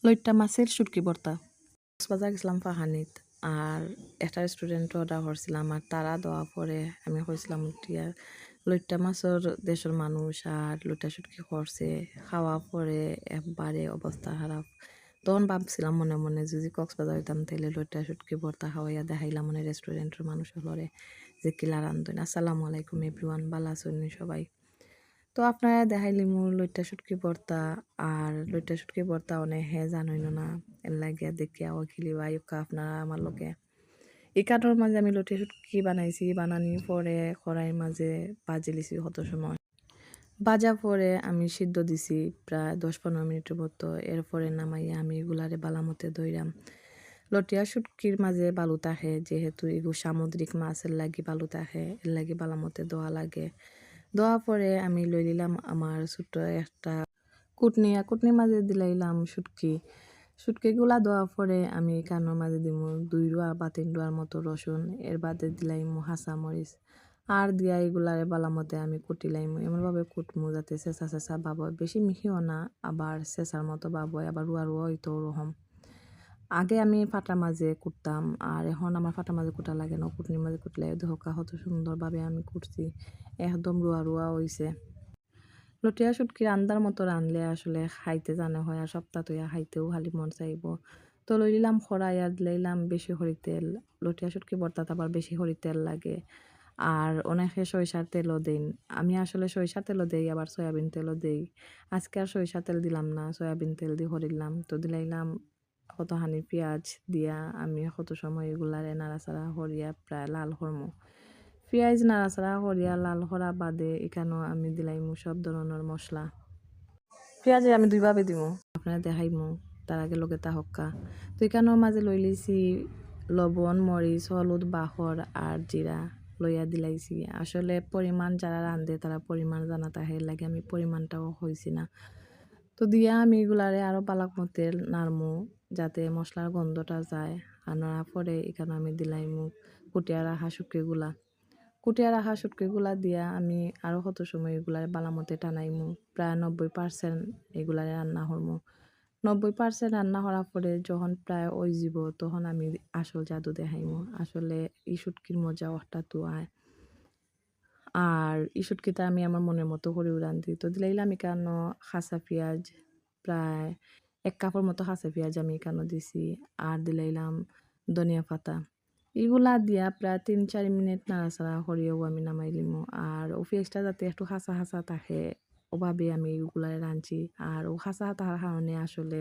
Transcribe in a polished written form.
লইট্টা মাছের শুটকি ভর্তা। কক্সবাজার গেছিলাম ফাহানিত। আর একটা রেস্টুরেন্টে অর্ডার করছিলাম আর তারা দেওয়া পরে আমি কইছিলাম লইট্টা মাছের দেশের মানুষ আর লইট্টা শুটকি করছে খাওয়া পরে একবারে অবস্থা খারাপ। তখন ভাবছিলাম মনে মনে যদি কক্সবাজার হইতাম তাইলে লইট্টা শুটকি ভর্তা খাওয়াইয়া দেখাইলাম মানে রেস্টুরেন্টের মানুষ হলরে যে কিলা রান্ধন। আসসালামু আলাইকুম এভরিওয়ান, ভালো আছেন সবাই? তো আপনারা দেখাইলি মোর লইট্টা শুটকি ভর্তা। আর লইট্টা শুটকি ভর্তা অনেক জানইন না, এর লাগিয়া দেখিয়া ওখিলি বা ইউকা আপনারা আমার লোকে এই কাঠের মাঝে আমি লইট্টা শুটকি বানাইছি। বানানি পরে কড়াইয়ের মাঝে ভাজি লিছি কত সময়। ভাজা পরে আমি সিদ্ধ দিছি প্রায় 10-15 মিনিটের মতো। এরপরে নামাইয়া আমি এগুলারে বালামতে ধইরাম। লটিয়া শুটকির মাঝে বালু থাকে যেহেতু এগু সামুদ্রিক মাছের লাগি বালু থাকে, এর লাগি বালামতে দোয়া লাগে। দেওয়া পরে আমি লই নিলাম আমার ছোট্ট একটা কুটনির মাঝে দিলাইলাম শুটকিগুলা দেওয়ার পরে আমি কানোর মাঝে দিমু 2 রুয়া বা 3 রুয়ার মতো রসুন, এর বাদে দিলাইমু হাসা মরিচ আর দিয়া এগুলারে বালামতে আমি কুটিলাইমু। এমনভাবে কুটমু যাতে চেঁচা চেঁচা ভাব হয়, বেশি মিহিও না আবার চেঁচার মতো ভাব হয়, আবার রুয়া রুয়া হইতো ওরকম। আগে আমি ফাটার মাঝে কুটতাম আর এখন আমার ফাটার মাঝে কুটা লাগে না, কুটনির মাঝে কুটলে দেখা কত সুন্দরভাবে আমি কুটছি, একদম রুয়া রুয়া হইছে। লটিয়া শুটকি রান্দার মতো রানলে আসলে খাইতে জানে হয় আর সপ্তাহ তৈয়া খাইতেও খালি মন চাইব। তো লই নিলাম খড়াই আর দিলাইলাম বেশি হরি তেল। লটিয়া শুটকি ভর্তাত আবার বেশি হরি তেল লাগে। আর অনেকে সরিষার তেলও দেন। আমি আসলে সরিষার তেলও দেই আবার সয়াবিন তেলও দেই। আজকে আর সরিষার তেল দিলাম না, সয়াবিন তেল দিয়ে হরিলাম। তো দিলাইলাম কতখানি পেঁয়াজ দিয়া আমি কত সময় এগুলারে নাড়াচাড়া হরিয়া প্রায় লাল হরমু। পেঁয়াজ নাড়াচাড়া করিয়া লাল করা বাদে এখানেও আমি দিলাইমু সব ধরনের মশলা। পেঁয়াজে আমি দুইভাবে দিমু, আপনারা দেখাইমু তার আগে লগে তা হক্কা। তো এখানেও মাঝে লই লইছি লবণ, মরিচ, হলুদ, বাখর আর জিরা লইয়া দিলাইছি। আসলে পরিমাণ যারা রান্ধে তারা পরিমাণ জানা তাহে লাগে আমি পরিমাণটাও হইছি না। তো দিয়া আমি এগুলারে আরও পালাক মতে নাড়মু যাতে মশলার গন্ধটা যায়। আর নাড়ার পরে এখানে আমি দিলাইমু কুটিয়া রাখা শুটকিগুলা দিয়া আমি আরও কত সময় এগুলার বালামতে টানাইমু। প্রায় 90% এগুলারে রান্না করমু। 90% রান্না করার পরে যখন প্রায় ওই যাব তখন আমি আসল জাদু দেখাইমু। আসলে এই শুটকির মজা একটা তো আয়। আর এই শুটকিটা আমি আমার মনের মতো করে রান্ধি। তো দিলাইলাম এখানো খাসা পেঁয়াজ, প্রায় 1 কাপের মতো খাসা পেঁয়াজ আমি এখানে দিছি। আর দিলাইলাম ধনিয়া পাতা। এগুলা দিয়া প্রায় 3-4 মিনিট নাড়াচাড়া করিয়াও আমি নামাই লিমু। আর ও পেঁয়াজটা যাতে একটু খাসা খাসা থাকে ওভাবে আমি এগুলা রাঁধছি। আর ও খাসা থাকার কারণে আসলে